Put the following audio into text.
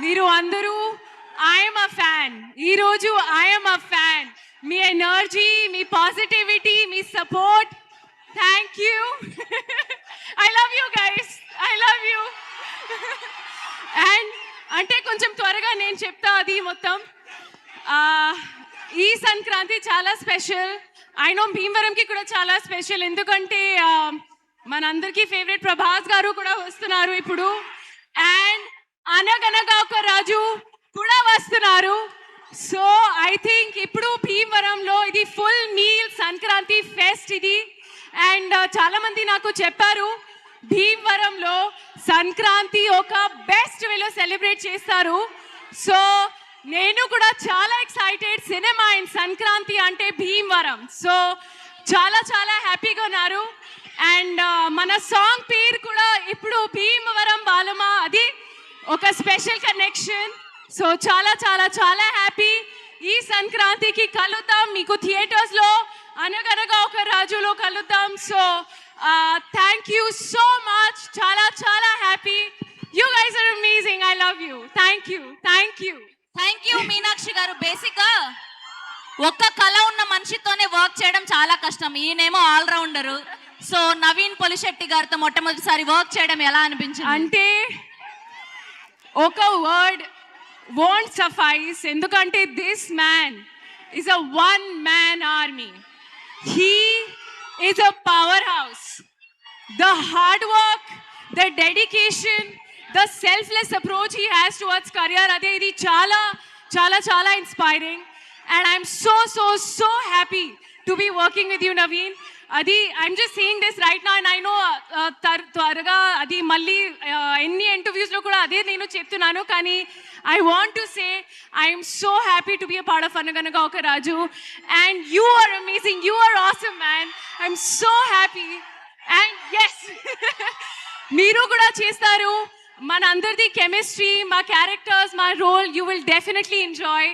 మీరు అందరూ I'm a fan. ఈరోజు I'm a fan. Me energy, me positivity, me support, thank you. I love you guys, I love you. And అంటే కొంచెం త్వరగా నేను చెప్తా అది మొత్తం. ఈ సంక్రాంతి చాలా స్పెషల్. ఐ నో భీమవరంకి కూడా చాలా స్పెషల్, ఎందుకంటే మనందరికీ ఫేవరెట్ ప్రభాస్ గారు కూడా వస్తున్నారు ఇప్పుడు. అండ్ అనగనగా ఒక రాజు కూడా వస్తున్నారు. సో ఐ థింక్ ఇప్పుడు భీమవరంలో ఇది ఫుల్ మీల్ సంక్రాంతి ఫెస్ట్ ఇది. అండ్ చాలా మంది నాకు చెప్పారు భీమవరంలో సంక్రాంతి ఒక బెస్ట్ వేలో సెలబ్రేట్ చేస్తారు. సో నేను కూడా చాలా ఎక్సైటెడ్. సినిమా అండ్ సంక్రాంతి అంటే భీమవరం. సో చాలా చాలా హ్యాపీగా ఉన్నారు. అండ్ మన సాంగ్ పేరు కూడా ఇప్పుడు భీమవరం బాలమా, అది ఒక స్పెషల్ కనెక్షన్. సో చాలా చాలా చాలా హ్యాపీ. ఈ సంక్రాంతికి కలుద్దాం మీకు థియేటర్స్లో, అనగనగా ఒక రాజులో కలుద్దాం. So thank you so much. చాలా చాలా happy. You guys are amazing. I love you. Thank you, thank you, thank you Meenakshi garu. బేసిక్గా ఒక్క కళ ఉన్న మనిషితోనే వర్క్ చేయడం చాలా కష్టం. ఈయనేమో ఆల్రౌండరు. సో నవీన్ పొలిశెట్టి గారితో మొట్టమొదటిసారి వర్క్ చేయడం ఎలా అనిపించింది? అంటే ఒక వర్డ్ won't suffice, ఎందుకంటే this man is a one man army. He is a powerhouse. The hard work, the dedication, the selfless approach he has towards career, అదే ఇది చాలా చాలా చాలా inspiring. And I'm so happy to be working with you, Naveen. అది I'm just saying this right now. And I know త్వరగా అది మళ్ళీ ఎన్ని ఇంటర్వ్యూస్లో కూడా అదే నేను చెప్తున్నాను, కానీ I want to say I'm so happy to be a part of Anaganaga Oka Raju. And you are amazing, you are awesome man. I'm so happy. And yes, మీరు కూడా చేస్తారు. మన అందరిది కెమిస్ట్రీ, మా క్యారెక్టర్స్, మా role, you will definitely enjoy.